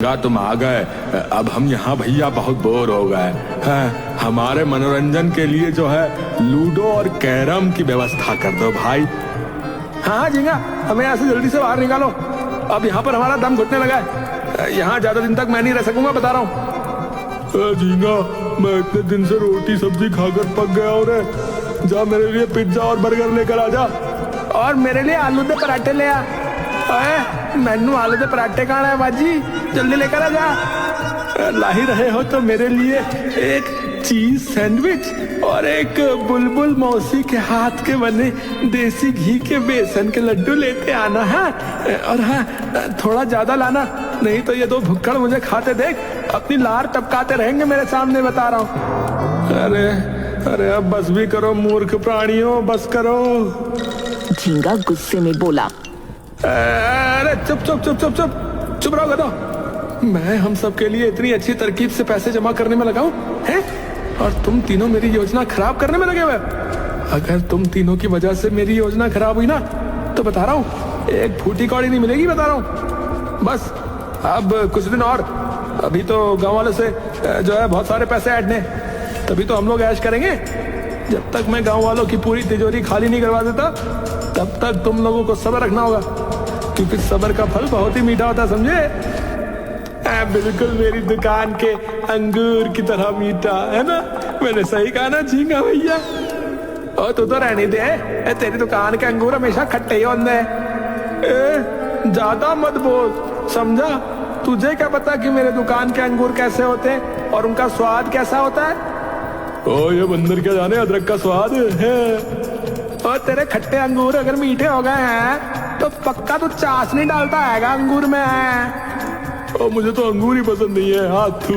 तुम आ गए। अब हम यहाँ भैया बहुत बोर हो गए हैं। हमारे मनोरंजन के लिए जो है लूडो और कैरम की व्यवस्था कर दो भाई। हाँ झींगा, हमें यहाँ से जल्दी से बाहर निकालो। अब यहाँ पर हमारा दम घुटने लगा है। यहाँ ज्यादा दिन तक मैं नहीं रह सकूंगा, बता रहा हूँ। झींगा, मैं इतने दिन से रोटी सब्जी खाकर पक गया और जा मेरे लिए पिज्जा और बर्गर लेकर आ जा। और मेरे लिए आलू के पराठे ले आ। मैनू आलू के पराठे खाना है बाजी, जल्दी लेकर आ जा। ला ही रहे हो तो मेरे लिए एक चीज सैंडविच और एक बुलबुल मौसी के हाथ के बने देसी घी के बेसन के लड्डू लेते आना है। और हाँ, थोड़ा ज्यादा लाना, नहीं तो ये दो भुक्कड़ मुझे खाते देख अपनी लार टपकाते रहेंगे मेरे सामने, बता रहा हूँ। अरे अरे अब बस भी करो मूर्ख प्राणियों, बस करो। झींगा गुस्से में बोला। अरे चुप चुप चुप चुप चुप चुप रहो गधो। मैं हम सब के लिए इतनी अच्छी तरकीब से पैसे जमा करने में लगा हूं, हैं? और तुम तीनों मेरी योजना खराब करने में लगे हुए। अगर तुम तीनों की वजह से मेरी योजना खराब हुई ना, तो बता रहा हूँ एक फूटी कौड़ी नहीं मिलेगी, बता रहा हूँ। बस अब कुछ दिन और, अभी तो गांव वालों से जो है बहुत सारे पैसे ऐडने, तभी तो हम लोग ऐश करेंगे। जब तक मैं गांव वालों की पूरी तिजोरी खाली नहीं करवा देता, तब तक तुम लोगों को सब्र रखना होगा, क्योंकि सब्र का फल बहुत ही मीठा होता है, समझे? बिल्कुल मेरी दुकान के अंगूर की तरह मीठा, है ना? मैंने सही कहा ना झींगा भैया? और तू तो रहने दे, तेरी दुकान के अंगूर हमेशा खट्टे ही होते हैं। ज्यादा मत बोल, समझा? तुझे क्या पता कि मेरे दुकान के अंगूर कैसे होते हैं और उनका स्वाद कैसा होता है? ओ ये बंदर क्या जाने अदरक का स्वाद है। और तेरे खट्टे अंगूर अगर मीठे हो गए हैं तो पक्का तू चाशनी डालता है अंगूर में। और मुझे तो अंगूर ही पसंद नहीं है, हाथ थू।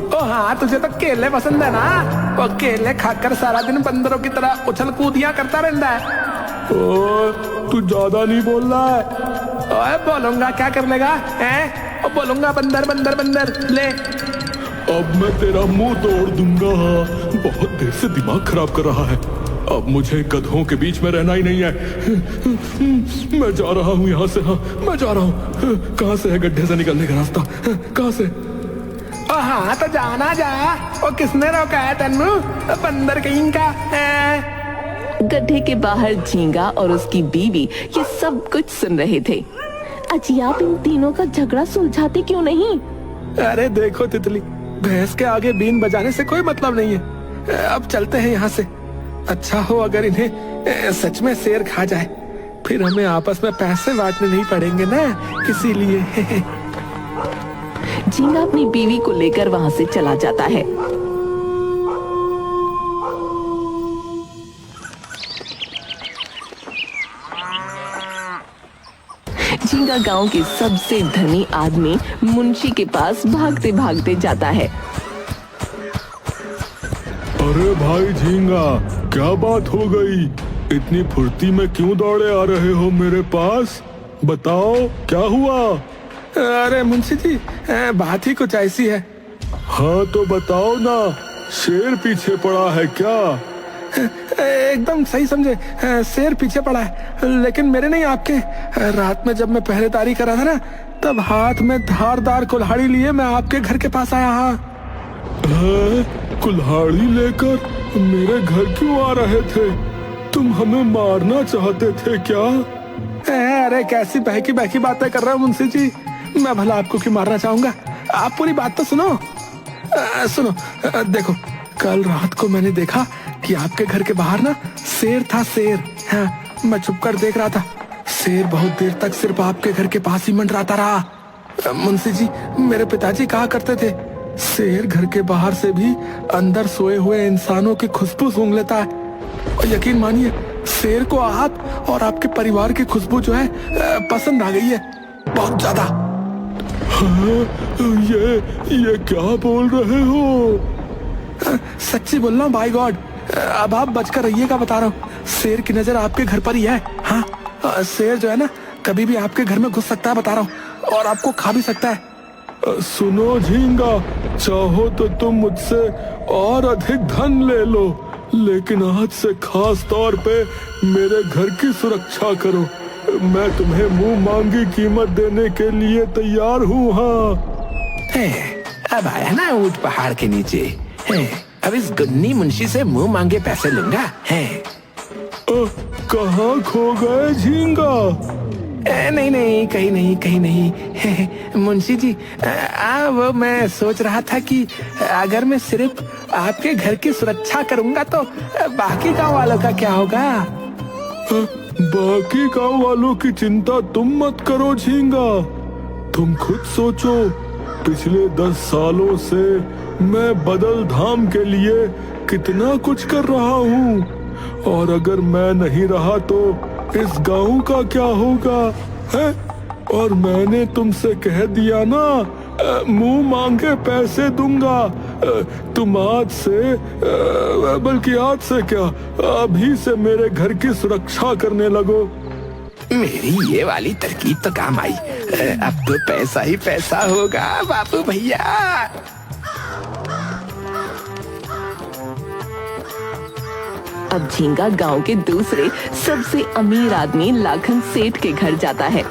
ओ हाँ, तुझे तो केले पसंद है ना? वो केले खाकर सारा दिन बंदरों की तरह उछल कूदियां करता रहता है। ओ तू ज्यादा नहीं बोल रहा है। ओए बोलूंगा क्या कर लेगा, हैं? और बोलूंगा बंदर बंदर बंदर ले। अब मैं तेरा मुंह तोड़ दूंगा। बहुत देर से दिमाग खराब कर रहा है। अब मुझे गधों के बीच में रहना ही नहीं है। मैं जा रहा हूँ यहाँ से। हाँ, मैं जा रहा हूँ। कहाँ से है गड्ढे से निकलने का रास्ता? कहाँ से? हाँ तो जाना जा। और किसने रोका है तेनू, बंदर कहीं का? गड्ढे के बाहर झींगा और उसकी बीवी ये सब कुछ सुन रहे थे। अजी आप इन तीनों का झगड़ा सुलझाते क्यों नहीं? अरे देखो तितली, भैंस के आगे बीन बजाने से कोई मतलब नहीं है। अब चलते हैं यहाँ से। अच्छा हो अगर इन्हें सच में शेर खा जाए, फिर हमें आपस में पैसे बांटने नहीं पड़ेंगे ना, इसीलिए। झींगा अपनी बीवी को लेकर वहाँ से चला जाता है। झींगा गांव के सबसे धनी आदमी मुंशी के पास भागते भागते जाता है। अरे भाई झींगा, क्या बात हो गई? इतनी फुर्ती में क्यों दौड़े आ रहे हो मेरे पास? बताओ क्या हुआ? अरे मुंशी जी, बात ही कुछ ऐसी है। हाँ तो बताओ ना, शेर पीछे पड़ा है क्या? एकदम सही समझे, शेर पीछे पड़ा है, लेकिन मेरे नहीं आपके। रात में जब मैं पहरेदारी कर रहा था ना, तब हाथ में धारदार कुल्हाड़ी लिए मैं आपके घर के पास आया। हाँ, कुल्हाड़ी लेकर मेरे घर क्यों आ रहे थे? तुम हमें मारना चाहते थे क्या? अरे कैसी बहकी बहकी बातें कर रहे हो मुंशी जी? मैं भला आपको क्यों मारना चाहूंगा? आप पूरी बात तो सुनो। सुनो, देखो, कल रात को मैंने देखा कि आपके घर के बाहर ना शेर था, शेर। हाँ, मैं छुपकर देख रहा था। शेर बहुत देर तक सिर्फ आपके घर के पास ही मंडराता रहा। मुंशी जी, मेरे पिताजी कहा करते थे, शेर घर के बाहर से भी अंदर सोए हुए इंसानों की खुशबू सूंघ लेता है। और यकीन मानिए, शेर को आप और आपके परिवार की खुशबू जो है पसंद आ गई है, बहुत ज्यादा। ये क्या बोल रहे हो? सच्ची बोल रहा हूँ, बाय गॉड। अब आप बचकर रहिएगा, बता रहा हूँ। शेर की नजर आपके घर पर ही है। हाँ, शेर जो है ना, कभी भी आपके घर में घुस सकता है, बता रहा हूँ, और आपको खा भी सकता है। सुनो झींगा, चाहो तो तुम मुझसे और अधिक धन ले लो, लेकिन आज से खास तौर पे मेरे घर की सुरक्षा करो। मैं तुम्हें मुंह मांगी कीमत देने के लिए तैयार हूँ। हाँ, अब आया ना ऊंट पहाड़ के नीचे। अब इस गुन्नी मुंशी से मुंह मांगे पैसे लूंगा। कहाँ खो गए झींगा? नहीं नहीं, कहीं नहीं मुंशी जी, वो मैं सोच रहा था कि अगर मैं सिर्फ आपके घर की सुरक्षा करूंगा तो बाकी गांव वालों का क्या होगा? बाकी गांव वालों की चिंता तुम मत करो झींगा। तुम खुद सोचो, पिछले 10 सालों से मैं बदल धाम के लिए कितना कुछ कर रहा हूँ, और अगर मैं नहीं रहा तो इस गांव का क्या होगा है? और मैंने तुमसे कह दिया ना, मुंह मांगे पैसे दूंगा। तुम आज से, बल्कि आज से क्या, अभी से मेरे घर की सुरक्षा करने लगो। मेरी ये वाली तरकीब तो काम आई। अब तो पैसा ही पैसा होगा बापू भैया। अब झींगा गांव के दूसरे सबसे अमीर आदमी लाखन सेठ के घर जाता है।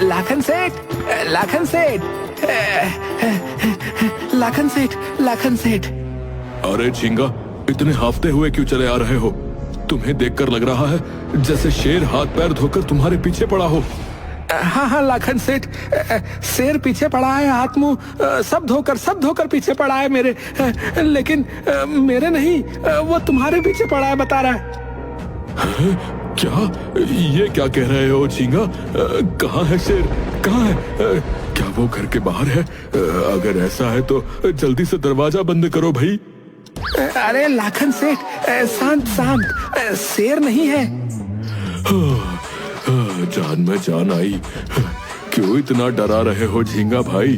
लाखन सेठ, लाखन सेठ, लाखन सेठ, लाखन सेठ। अरे झींगा, इतने हाफते हुए क्यों चले आ रहे हो? तुम्हें देखकर लग रहा है जैसे शेर हाथ पैर धोकर तुम्हारे पीछे पड़ा हो। हाँ लाखन सेठ, शेर पीछे पड़ा है, हाथ मुंह सब धोकर पीछे पड़ा है मेरे, लेकिन मेरे नहीं, वो तुम्हारे पीछे पड़ा है बता रहा है। क्या? ये क्या कह रहे हो झींगा? कहाँ है शेर? कहाँ है? क्या वो घर के बाहर है? अगर ऐसा है तो जल्दी से दरवाजा बंद करो भाई। अरे लाखन सेठ, शांत शांत, शेर नहीं है। जान में जान आई। क्यों इतना डरा रहे हो झींगा भाई?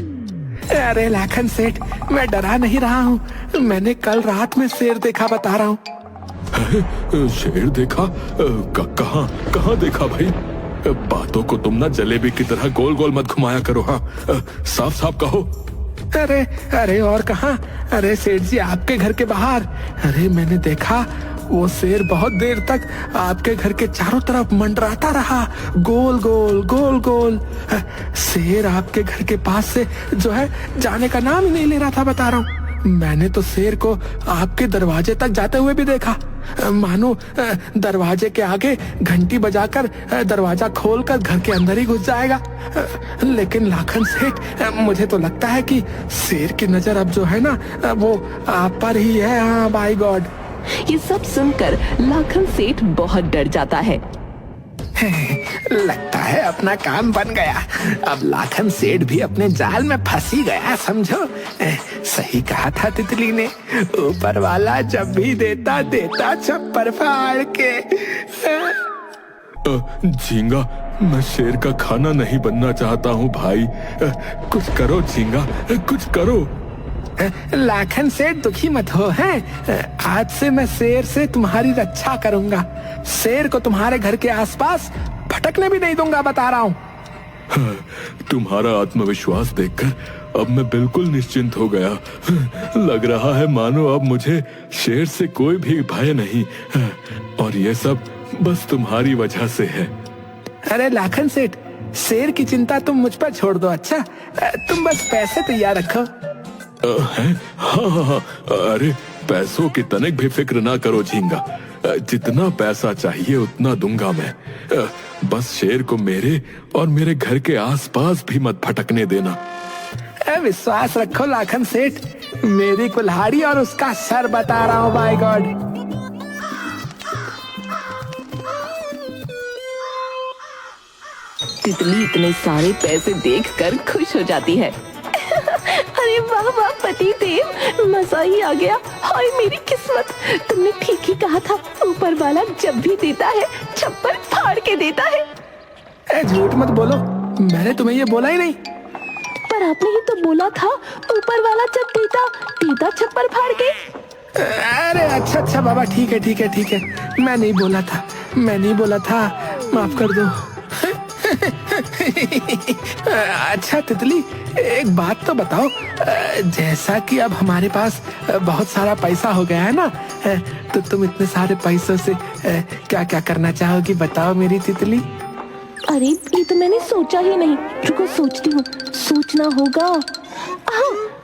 अरे लाखन सेठ, मैं डरा नहीं रहा हूँ, मैंने कल रात में शेर देखा बता रहा हूँ। शेर देखा? कहाँ देखा भाई? बातों को तुम ना जलेबी की तरह गोल गोल मत घुमाया करो। हाँ, साफ साफ कहो। अरे और कहाँ? अरे सेठ जी, आपके घर के बाहर। अरे मैंने देखा, वो शेर बहुत देर तक आपके घर के चारों तरफ मंडराता रहा, गोल गोल गोल गोल। शेर आपके घर के पास से जो है जाने का नाम ही नहीं ले रहा था बता रहा हूँ। मैंने तो शेर को आपके दरवाजे तक जाते हुए भी देखा, मानो दरवाजे के आगे घंटी बजाकर दरवाजा खोलकर घर के अंदर ही घुस जाएगा। लेकिन लाखन सेठ, मुझे तो लगता है कि शेर की नजर अब जो है ना, वो आप पर ही है। हाँ बाय गॉड। ये सब सुनकर लाखन सेठ बहुत डर जाता है। लगता है अपना काम बन गया। अब लाखन सेठ भी अपने जाल में फंस ही गया समझो। सही कहा था तितली ने, ऊपर वाला जब भी देता देता छप्पर फाड़ के। झींगा, मैं शेर का खाना नहीं बनना चाहता हूँ भाई। कुछ करो झींगा, कुछ करो। लाखन सेठ दुखी मत हो, हैं? आज से मैं शेर से तुम्हारी रक्षा करूंगा। शेर को तुम्हारे घर के आसपास भटकने भी नहीं दूंगा बता रहा हूँ। तुम्हारा आत्मविश्वास देखकर अब मैं बिल्कुल निश्चिंत हो गया। लग रहा है मानो अब मुझे शेर से कोई भी भय नहीं, और ये सब बस तुम्हारी वजह से है। अरे लाखन सेठ, शेर की चिंता तुम मुझ पर छोड़ दो। अच्छा, तुम बस पैसे तैयार रखो। हाँ, अरे पैसों की तनिक भी फिक्र ना करो झींगा। जितना पैसा चाहिए उतना दूंगा मैं। बस शेर को मेरे और मेरे घर के आसपास भी मत भटकने देना। विश्वास रखो लाखन सेठ, मेरी कुल्हाड़ी और उसका सर बता रहा हूँ। By god. तितली इतने सारे पैसे देखकर खुश हो जाती है। अरे वाह वाह पति देव, मजा ही आ गया। हाय मेरी किस्मत, तुमने ठीक ही कहा था, ऊपर वाला जब भी देता है छप्पर फाड़ के देता है। झूठ मत बोलो, मैंने तुम्हें ये बोला ही नहीं। पर आपने ही तो बोला था, ऊपर वाला जब देता छप्पर फाड़ के। अरे अच्छा बाबा, ठीक है, मैं नहीं बोला था, माफ कर दो। अच्छा तितली, एक बात तो बताओ, जैसा कि अब हमारे पास बहुत सारा पैसा हो गया है ना, तो तुम इतने सारे पैसों से क्या क्या करना चाहोगी बताओ मेरी तितली। अरे ये तो मैंने सोचा ही नहीं, रुको सोचती हूँ, सोचना होगा।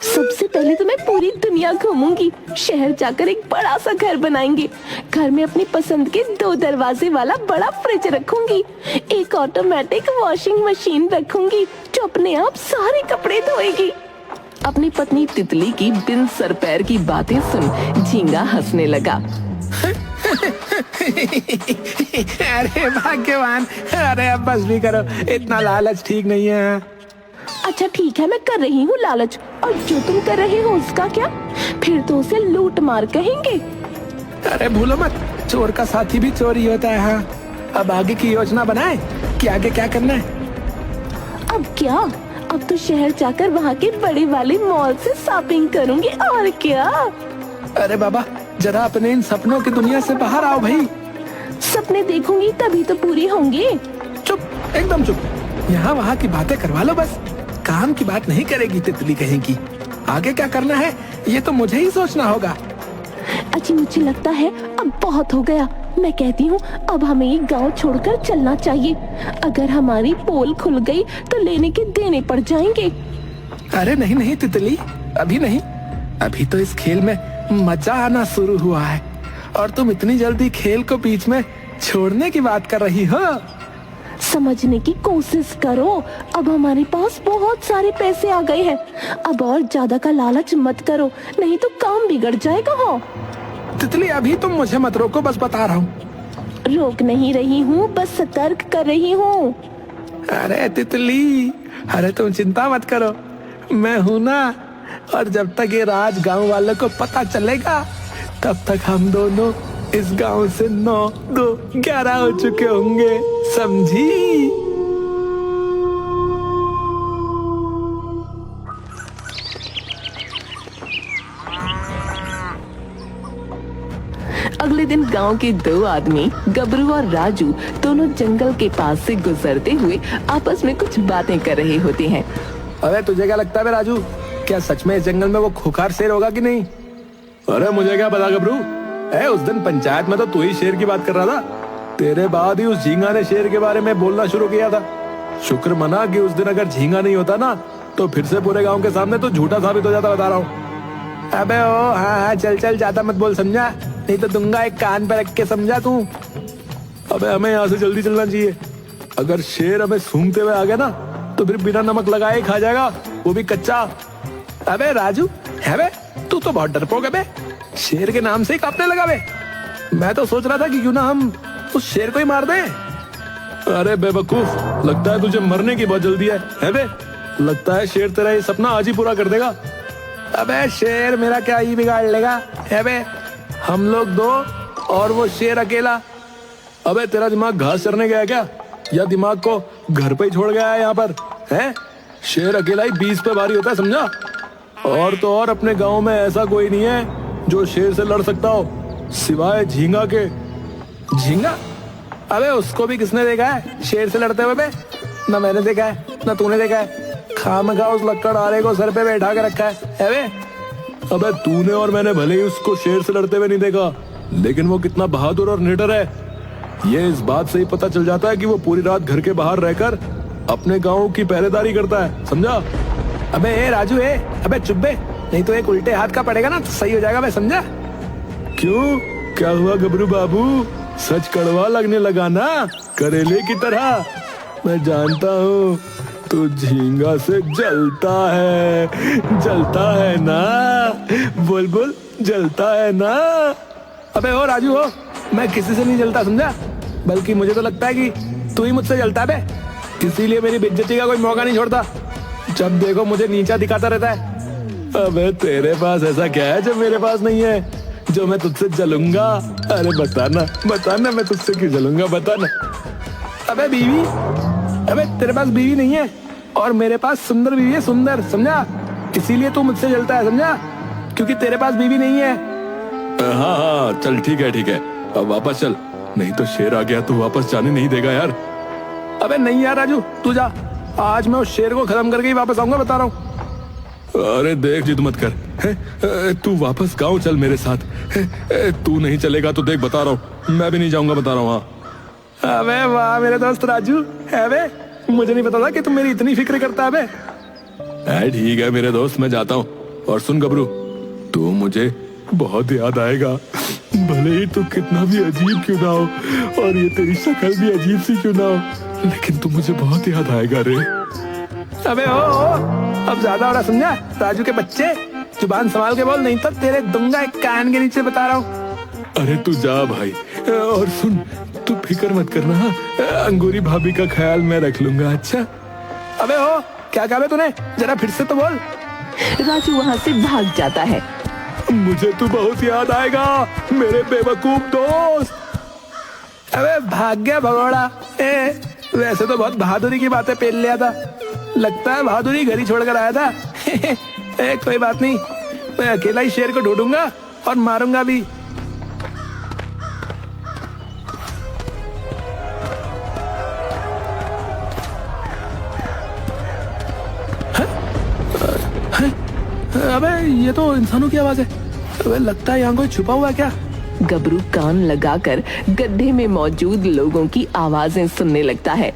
सबसे पहले तो मैं पूरी दुनिया घूमूंगी। शहर जाकर एक बड़ा सा घर बनाएंगे। घर में अपनी पसंद के 2 दरवाजे वाला बड़ा फ्रिज रखूंगी। एक ऑटोमेटिक वॉशिंग मशीन रखूंगी जो अपने आप सारे कपड़े धोएगी। अपनी पत्नी तितली की बिन सर पैर की बातें सुन झींगा हंसने लगा। अरे भाग्यवान, अरे अब बस भी करो, इतना लालच ठीक नहीं है। अच्छा ठीक है, मैं कर रही हूँ लालच, और जो तुम कर रहे हो उसका क्या? फिर तो उसे लूट मार कहेंगे। अरे भूलो मत, चोर का साथी भी चोर ही होता है। हाँ, अब आगे की योजना बनाए कि आगे क्या करना है। अब क्या? अब तो शहर जाकर वहाँ के बड़े वाले मॉल से शॉपिंग करूँगी, और क्या। अरे बाबा, जरा अपने इन सपनों की दुनिया से बाहर आओ भाई। सपने देखूंगी तभी तो पूरे होंगे। चुप, एकदम चुप। यहाँ वहाँ की बातें करवा लो बस, काम की बात नहीं करेगी तितली कहेगी। आगे क्या करना है ये तो मुझे ही सोचना होगा। अच्छी मुझे लगता है अब बहुत हो गया। मैं कहती हूँ अब हमें ये गांव छोड़कर चलना चाहिए। अगर हमारी पोल खुल गई तो लेने के देने पड़ जाएंगे। अरे नहीं नहीं तितली, अभी नहीं। अभी तो इस खेल में मजा आना शुरू हुआ है और तुम इतनी जल्दी खेल को बीच में छोड़ने की बात कर रही हो। समझने की कोशिश करो। अब हमारे पास बहुत सारे पैसे आ गए हैं। अब और ज्यादा का लालच मत करो, नहीं तो काम बिगड़ जाएगा। हो तितली, अभी तुम मुझे मत रोको, बस बता रहा हूँ। रोक नहीं रही हूँ, बस सतर्क कर रही हूँ। अरे तितली, अरे तुम चिंता मत करो, मैं हूं ना। और जब तक ये राज गांव वालों को पता चलेगा तब तक हम दोनों इस गांव से 9, 2, 11 हो चुके होंगे, समझी? अगले दिन गांव के 2 आदमी गबरू और राजू दोनों जंगल के पास से गुजरते हुए आपस में कुछ बातें कर रहे होते हैं। अरे तुझे क्या लगता है राजू, क्या सच में इस जंगल में वो खूंखार शेर होगा कि नहीं? अरे मुझे क्या पता गबरू, उस दिन पंचायत में तो तू ही शेर की बात कर रहा था। तेरे बाद ही उस झींगा ने शेर के बारे में बोलना शुरू किया था। शुक्र मना कि उस दिन अगर झींगा नहीं होता ना तो फिर से पूरे गांव के सामने तो झूठा साबित हो जाता, बता रहा हूँ। अबे ओ हाँ, चल चल, ज्यादा मत बोल, समझा? नहीं तो दूंगा एक कान पे रख के, समझा तू? अबे हमें यहाँ से जल्दी चलना चाहिए। अगर शेर हमें सूंघते हुए आ गया ना तो फिर बिना नमक लगाए खा जाएगा, वो भी कच्चा। अबे राजू, है बे तू तो बहुत डरपोक है बे, शेर के नाम से ही कांपने लगा बे। मैं तो सोच रहा था कि क्यों ना हम उस शेर को ही मार दें। अरे बेवकूफ, लगता है तुझे मरने की बहुत जल्दी है बे? लगता है शेर तेरा ये सपना आज ही पूरा कर देगा। अबे शेर मेरा क्या ही बिगाड़ लेगा, है बे? हम लोग 2 और वो शेर अकेला। अबे तेरा दिमाग घास चरने गया क्या, या दिमाग को घर पे ही छोड़ गया है यहाँ पर? है शेर अकेला ही 20 पे भारी होता है, समझा? और तो और अपने गांव में ऐसा कोई नहीं है जो शेर से लड़ सकता हो सिवाय झींगा के। झींगा? अबे उसको भी किसने देखा है शेर से लड़ते हुए बे? ना मैंने देखा है ना तूने देखा है। खामखा उस लक्कड़ आरे को सर पे बैठा के रखा है बे? अबे तूने और मैंने भले ही उसको शेर से लड़ते हुए नहीं देखा, लेकिन वो कितना बहादुर और निडर है ये इस बात से ही पता चल जाता है कि वो पूरी रात घर के बाहर रहकर अपने गांव की पहरेदारी करता है, समझा? अबे राजू, अबे चुप बे, नहीं तो एक उल्टे हाथ का पड़ेगा ना तो सही हो जाएगा बे, समझा? क्यों, क्या हुआ गबरू बाबू, सच कड़वा लगने लगा ना करेले की तरह? मैं जानता हूँ तू झींगा से जलता है ना, बोल बोल, जलता है ना? अबे ओ राजू हो, मैं किसी से नहीं जलता, समझा? बल्कि मुझे तो लगता है कि तू ही मुझसे जलता है बे, इसीलिए मेरी बेइज्जती का कोई मौका नहीं छोड़ता। जब देखो मुझे नीचा दिखाता रहता है। अबे तेरे पास ऐसा क्या है जो मेरे पास नहीं है, जो मैं तुझसे जलूंगा? अरे बताना मैं तुझसे क्यों जलूंगा, बताना। अबे बीवी, अबे तेरे पास बीवी नहीं है और मेरे पास सुंदर बीवी है, सुंदर, समझा? इसीलिए तू मुझसे जलता है, समझा? क्योंकि तेरे पास बीवी नहीं है। हाँ चल ठीक है, अब वापस चल, नहीं तो शेर आ गया तो वापस जाने नहीं देगा यार। अबे नहीं यार राजू, तू जा, आज मैं उस शेर को खत्म करके ही वापस आऊंगा, बता रहा हूँ। अरे देख जिद मत कर, तू वापस गांव चल मेरे साथ। तू नहीं चलेगा तो देख, बता रहा हूँ, मैं भी नहीं जाऊंगा, बता रहा हूँ। हाँ अबे वाह मेरे दोस्त राजू, है बे? मुझे नहीं पता था कि तुम मेरी इतनी फिक्र करता है बे। ठीक है मेरे दोस्त, मैं जाता हूँ। और सुन गबरू, तू मुझे बहुत याद आएगा, भले ही तू कितना भी अजीब क्यों ना हो और ये तेरी शक्ल भी अजीब सी क्यों ना हो, लेकिन तू मुझे बहुत याद आएगा रे। अबे ओ, अब ज्यादा हो रहा समझा राजू के बच्चे, जुबान संभाल के बोल, नहीं तो तेरे दूंगा एक कान के नीचे, बता रहा हूँ। अरे तू जा भाई, और सुन तू फिक्र मत करना, अंगूरी भाभी का ख्याल मैं रख लूंगा। अच्छा अबे ओ, क्या कहा तूने, जरा फिर से तो बोल। राजू वहाँ से भाग जाता है। मुझे तू बहुत याद आएगा मेरे बेवकूफ दोस्त। अबे भाग गया भगोड़ा। वैसे तो बहुत बहादुरी की बातें पेल लिया था, लगता है बहादुरी घर ही छोड़कर आया था। कोई बात नहीं, मैं अकेला ही शेर को ढूंढूंगा और मारूंगा भी। अबे ये तो इंसानों की आवाज है। अबे लगता है यहाँ कोई छुपा हुआ है क्या? गबरू कान लगाकर गड्ढे में मौजूद लोगों की आवाजें सुनने लगता है।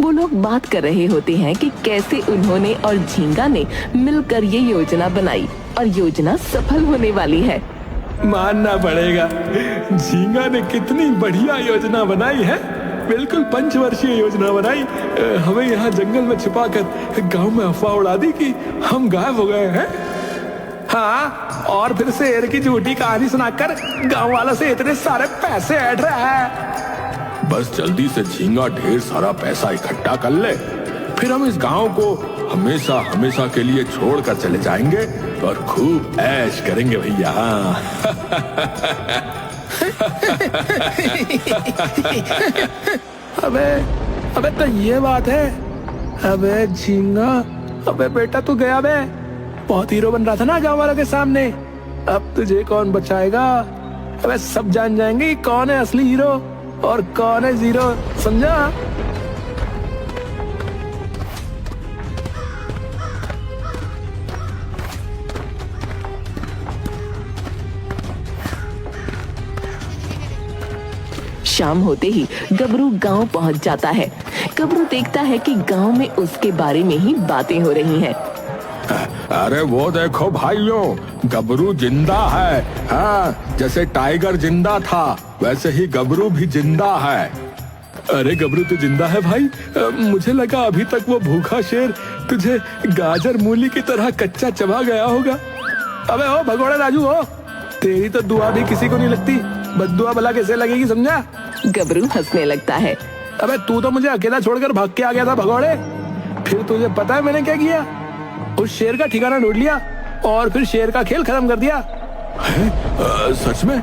वो लोग बात कर रहे होते हैं कि कैसे उन्होंने और झींगा ने मिलकर ये योजना बनाई और योजना सफल होने वाली है। मानना पड़ेगा, झींगा ने कितनी बढ़िया योजना बनाई है, बिल्कुल पंचवर्षीय योजना बनाई। हमें यहाँ जंगल में छुपाकर गांव में अफवाह उड़ा दी कि हम गायब हो गए हैं। हाँ, और फिर शेर की झूठी कहानी सुनाकर गांव वालों से इतने सारे पैसे ऐड रहा है। बस जल्दी से झींगा ढेर सारा पैसा इकट्ठा कर ले, फिर हम इस गांव को हमेशा हमेशा के लिए छोड़कर चले जाएंगे और खूब ऐश करेंगे भैया। अबे तो ये बात है। अबे झींगा, अबे बेटा तू गया बे, बहुत हीरो बन रहा था ना गांव वालों के सामने, अब तुझे कौन बचाएगा? अबे सब जान जाएंगे कि कौन है असली हीरो और कौन है जीरो, समझा? शाम होते ही गबरू गांव पहुंच जाता है। गबरू देखता है कि गांव में उसके बारे में ही बातें हो रही हैं। अरे वो देखो भाइयों, गबरू जिंदा है। हाँ, जैसे टाइगर जिंदा था वैसे ही गबरू भी जिंदा है। अरे गबरू तू जिंदा है भाई? मुझे लगा अभी तक वो भूखा शेर तुझे गाजर मूली की तरह कच्चा चबा गया होगा। अबे ओ भगोड़ा राजू हो, तेरी तो दुआ भी किसी को नहीं लगती, बद्दुआ भला कैसे लगेगी, समझा? गबरू हंसने लगता है। अबे तू तो मुझे अकेला छोड़कर भाग के आ गया था भगोड़े, फिर तुझे पता है मैंने क्या किया? उस शेर का ठिकाना ढूंढ लिया और फिर शेर का खेल खत्म कर दिया। सच में?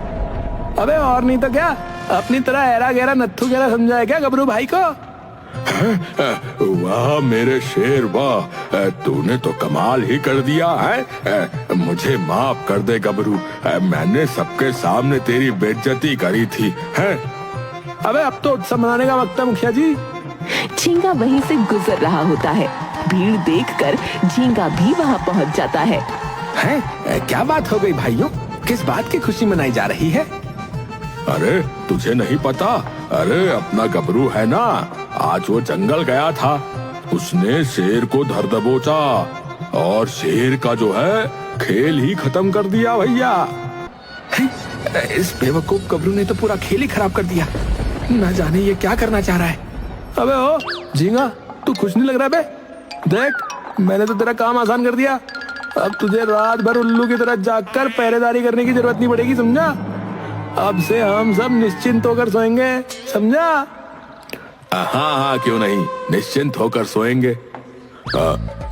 अबे और नहीं तो क्या, अपनी तरह ऐरा गैरा नत्थू गैरा समझाया क्या गबरू भाई को? वाह मेरे शेर वाह, तूने तो कमाल ही कर दिया है। मुझे माफ कर दे गबरू, मैंने सबके सामने तेरी बेइज्जती करी थी। है? अबे अब तो उत्सव मनाने का वक्त है मुखिया जी। झींगा वहीं से गुजर रहा होता है। भीड़ देखकर झींगा भी वहाँ पहुँच जाता है। क्या बात हो गई भाइयों, किस बात की खुशी मनाई जा रही है? अरे तुझे नहीं पता? अरे अपना गबरू है ना, आज वो जंगल गया था, उसने शेर को धर दबोचा और शेर का जो है खेल ही खत्म कर दिया भैया। इस बेवकूफ गबरू ने तो पूरा खेल ही खराब कर दिया, न जाने ये क्या करना चाह रहा है। अबे ओ झींगा, तू खुश नहीं लग रहा बे? देख मैंने तो तेरा काम आसान कर दिया, अब तुझे रात भर उल्लू की तरह जागकर पहरेदारी करने की जरूरत नहीं पड़ेगी, समझा? अब से हम सब निश्चिंत होकर सोएंगे, समझा? हाँ, क्यों नहीं, निश्चिंत होकर सोएंगे।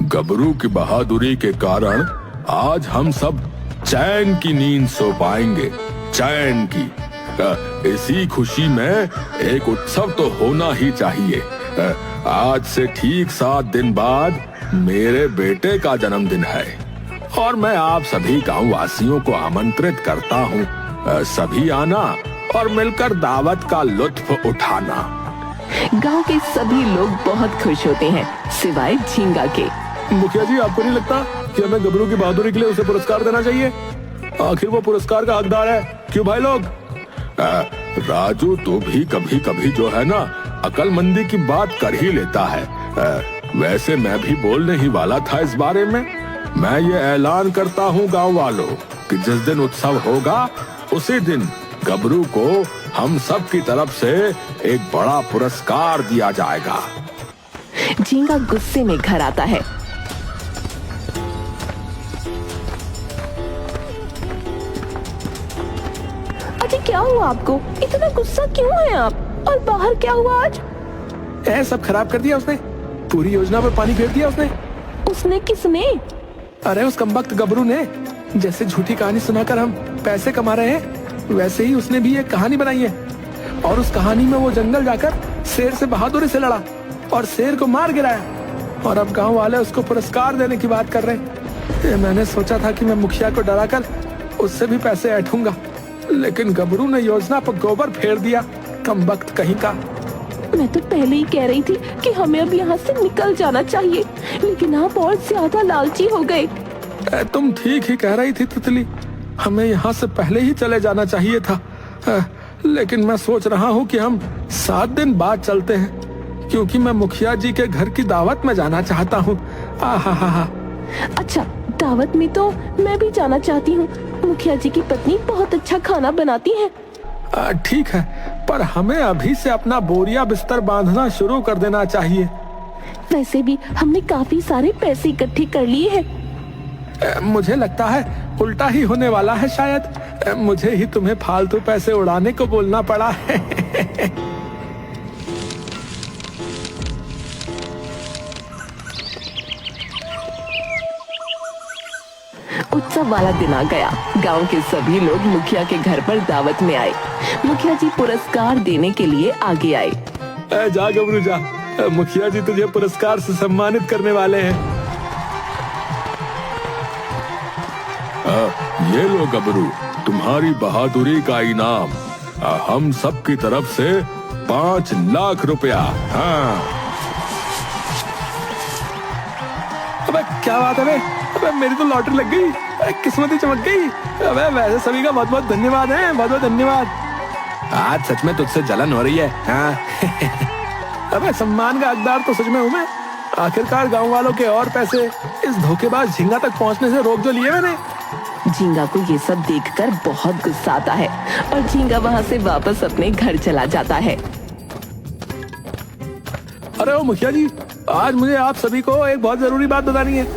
गबरू की बहादुरी के कारण आज हम सब चैन की नींद सो पाएंगे, चैन की। इसी खुशी में एक उत्सव तो होना ही चाहिए। आज से ठीक 7 दिन बाद मेरे बेटे का जन्मदिन है और मैं आप सभी गांव वासियों को आमंत्रित करता हूँ, सभी आना और मिलकर दावत का लुत्फ उठाना। गांव के सभी लोग बहुत खुश होते हैं सिवाय झींगा के। मुखिया जी, आपको नहीं लगता कि हमें गबरू की बहादुरी के लिए उसे पुरस्कार देना चाहिए? आखिर वो पुरस्कार का हकदार है, क्यों भाई लोग? राजू तू भी कभी कभी जो है ना अकलमंदी की बात कर ही लेता है। वैसे मैं भी बोलने ही वाला था इस बारे में। मैं ये ऐलान करता हूँ गांव वालों कि जिस दिन उत्सव होगा उसी दिन गबरू को हम सब की तरफ से एक बड़ा पुरस्कार दिया जाएगा। झींगा गुस्से में घर आता है। अजी क्या हुआ आपको? इतना गुस्सा क्यों है आप? और बाहर क्या हुआ आज? सब खराब कर दिया उसने, पूरी योजना पर पानी फेर दिया उसने। उसने? किसने? अरे उस कमबख्त गबरू ने। जैसे झूठी कहानी सुनाकर हम पैसे कमा रहे हैं, वैसे ही उसने भी एक कहानी बनाई है। और उस कहानी में वो जंगल जाकर शेर से बहादुरी से लड़ा और शेर को मार गिराया। और अब गांव वाले उसको पुरस्कार देने की बात कर रहे हैं। मैंने सोचा था कि मैं मुखिया को डराकर उससे भी पैसे ऐठूंगा, लेकिन गबरू ने योजना पर गोबर फेर दिया। कमबख्त कहीं का। मैं तो पहले ही कह रही थी कि हमें अब यहाँ से निकल जाना चाहिए, लेकिन आप और ज्यादा लालची हो गए। तुम ठीक ही कह रही थी तितली, हमें यहाँ से पहले ही चले जाना चाहिए था। लेकिन मैं सोच रहा हूँ कि हम 7 दिन बाद चलते हैं, क्योंकि मैं मुखिया जी के घर की दावत में जाना चाहता हूँ। अच्छा, दावत में तो मैं भी जाना चाहती हूँ। मुखिया जी की पत्नी बहुत अच्छा खाना बनाती है। ठीक है, पर हमें अभी से अपना बोरिया बिस्तर बांधना शुरू कर देना चाहिए। वैसे भी हमने काफी सारे पैसे इकट्ठे कर लिए हैं। मुझे लगता है उल्टा ही होने वाला है शायद। मुझे ही तुम्हें फालतू पैसे उड़ाने को बोलना पड़ा है। उत्सव वाला दिन आ गया। गांव के सभी लोग मुखिया के घर पर दावत में आए। मुखिया जी पुरस्कार देने के लिए आगे आए। जा गबरू जा, मुखिया जी तुझे पुरस्कार से सम्मानित करने वाले हैं। ये लो गबरू, तुम्हारी बहादुरी का इनाम। हम सब की तरफ से 5 लाख रुपया। हाँ। अबे क्या बात है बे? अबे मेरी तो लॉटरी लग गई, किस्मत ही चमक गई। अबे वैसे सभी का बहुत बहुत धन्यवाद है, बहुत बहुत धन्यवाद। आज सच में तुझसे जलन हो रही है। हाँ। अबे सम्मान का हकदार तो सच में हूँ मैं। आखिरकार गांव वालों के और पैसे इस धोखेबाज झींगा तक पहुंचने से रोक जो लिए मैंने। झींगा को ये सब देखकर बहुत गुस्सा आता है और झींगा वहाँ से वापस अपने घर चला जाता है। अरे ओ मुखिया जी, आज मुझे आप सभी को एक बहुत जरूरी बात बतानी है।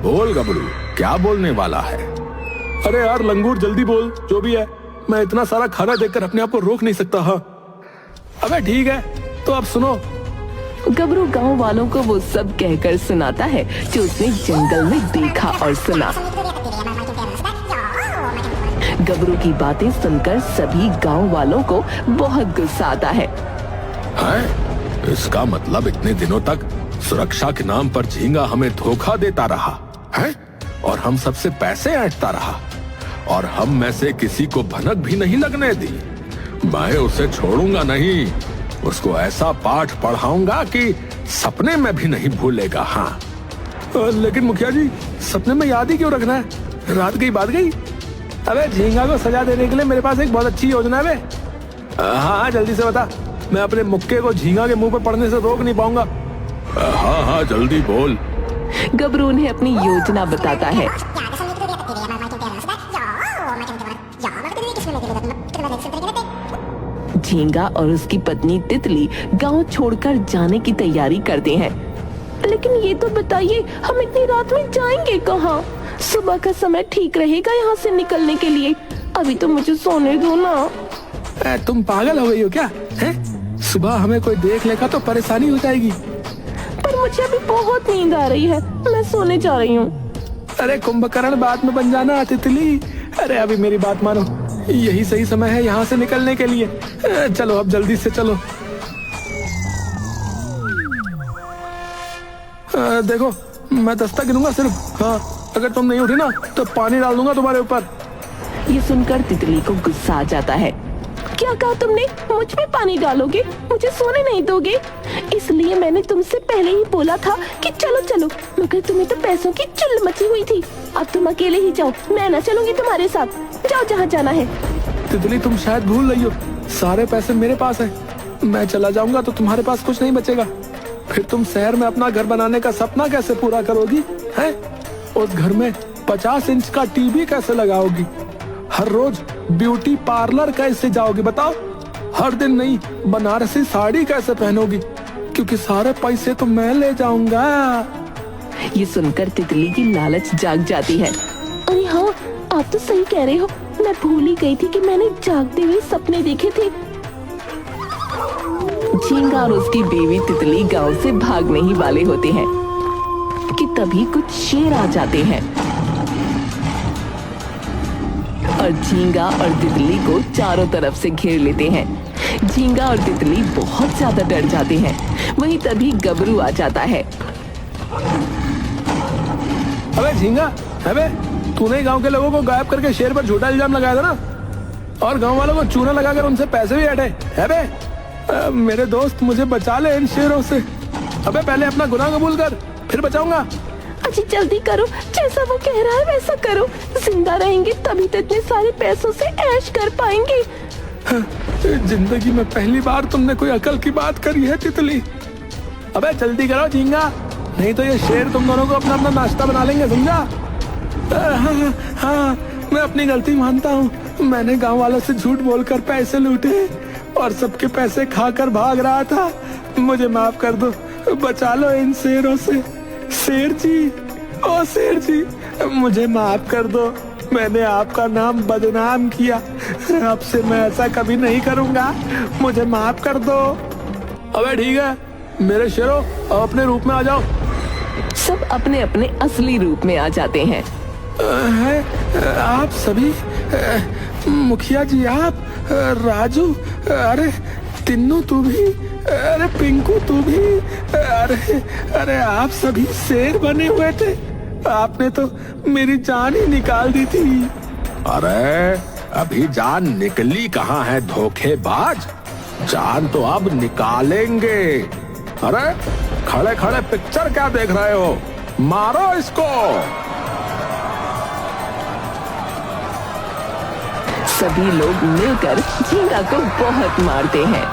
बोल गबरू, क्या बोलने वाला है? अरे यार लंगूर, जल्दी बोल जो भी है। मैं इतना सारा खाना देखकर अपने आप को रोक नहीं सकता। हाँ अबे ठीक है, तो अब सुनो। गबरू गांव वालों को वो सब कहकर सुनाता है जो उसने जंगल में देखा और सुना। गबरू की बातें सुनकर सभी गांव वालों को बहुत गुस्सा आता है। इसका मतलब इतने दिनों तक सुरक्षा के नाम पर झींगा हमें धोखा देता रहा है और हम सबसे पैसे ऐंठता रहा, और हम में से किसी को भनक भी नहीं लगने दी। मैं उसे छोड़ूंगा नहीं, उसको ऐसा पाठ पढ़ाऊंगा कि सपने में भी नहीं भूलेगा। हाँ लेकिन मुखिया जी, सपने में याद ही क्यों रखना है? रात गई बात गई। अबे झींगा को सजा देने के लिए मेरे पास एक बहुत अच्छी योजना है। हाँ जल्दी से बता, मैं अपने मुक्के को झींगा के मुंह पर पड़ने से रोक नहीं पाऊंगा। हाँ जल्दी बोल। गबरू उन्हें अपनी योजना बताता है। झींगा और उसकी पत्नी तितली गांव छोड़कर जाने की तैयारी करते हैं। लेकिन ये तो बताइए, हम इतनी रात में जाएंगे कहाँ? सुबह का समय ठीक रहेगा यहाँ से निकलने के लिए? अभी तो मुझे सोने दो ना। तुम पागल हो गई हो क्या? हैं? सुबह हमें कोई देख लेगा तो परेशानी हो जाएगी। पर मुझे अभी बहुत नींद आ रही है, मैं सोने जा रही हूँ। अरे कुंभकर्ण बाद में बन जाना तितली। अरे अभी मेरी बात मानो, यही सही समय है यहाँ से निकलने के लिए। चलो अब जल्दी से चलो। देखो मैं दस्तक गिनूंगा सिर्फ। हाँ अगर तुम नहीं उठी ना तो पानी डाल दूंगा तुम्हारे ऊपर। ये सुनकर तितली को गुस्सा आ जाता है। क्या कहा तुमने? मुझ पे पानी डालोगे? मुझे सोने नहीं दोगे? इसलिए मैंने तुमसे पहले ही बोला था कि चलो चलो, मगर तुम्हें तो पैसों की चुल मची हुई थी। अब तुम अकेले ही जाओ, मैं ना चलूंगी तुम्हारे साथ। जाओ जहाँ जाना है। तितली तुम शायद भूल रही हो, सारे पैसे मेरे पास हैं। मैं चला जाऊंगा तो तुम्हारे पास कुछ नहीं बचेगा। फिर तुम शहर में अपना घर बनाने का सपना कैसे पूरा करोगी? हैं? उस घर में 50 इंच का टीवी कैसे लगाओगी? हर रोज ब्यूटी पार्लर कैसे जाओगी बताओ? हर दिन नई बनारसी साड़ी कैसे पहनोगी? क्योंकि सारे पैसे तो मैं ले जाऊंगा। ये सुनकर तितली की लालच जाग जाती है। अरे हाँ, आप तो सही कह रहे हो, मैं भूल ही गई थी कि मैंने जागते हुए सपने देखे थे। झींगा और उसकी बीवी तितली गांव से भागने ही वाले होते हैं कि तभी कुछ शेर आ जाते हैं और झींगा और तितली को चारों तरफ से घेर लेते हैं। झींगा और तितली बहुत ज्यादा डर जाते हैं। वहीं तभी गबरू आ जाता है। अबे झींगा, अबे तूने गांव के लोगों को गायब करके शेर पर झूठा इल्जाम लगाया था ना, और गांव वालों को चूना लगाकर उनसे पैसे भी हटे। अबे मेरे दोस्त, मुझे बचा ले इन शेरों से। अबे पहले अपना गुनाह कबूल कर, फिर बचाऊंगा। अजी जल्दी करो, जैसा वो कह रहा है वैसा करो। जिंदा रहेंगे तभी तो इतने सारे पैसों से ऐश कर पाएंगे। जिंदगी में पहली बार तुमने कोई अकल की बात करी है तितली। अबे जल्दी करो झींगा, नहीं तो ये शेर तुम दोनों को अपना अपना नाश्ता बना लेंगे, समझा? हाँ, मैं अपनी गलती मानता हूँ। मैंने गांव वालों से झूठ बोलकर पैसे लूटे और सबके पैसे खाकर भाग रहा था। मुझे माफ कर दो, बचा लो इन शेरों से। शेर जी, ओ शेर जी, मुझे माफ कर दो। मैंने आपका नाम बदनाम किया। अब से मैं ऐसा कभी नहीं करूंगा। मुझे माफ कर दो। अबे ठीक है मेरे शेरों, अब अपने रूप में आ जाओ। सब अपने अपने असली रूप में आ जाते हैं। आप सभी, मुखिया जी आप, राजू, अरे तिन्नू तू भी, अरे पिंकू तू भी, अरे आप सभी शेर बने हुए थे। आपने तो मेरी जान ही निकाल दी थी। अरे अभी जान निकली कहाँ है धोखेबाज, जान तो अब निकालेंगे। अरे खड़े खड़े पिक्चर क्या देख रहे हो, मारो इसको। सभी लोग मिलकर झींगा को बहुत मारते हैं।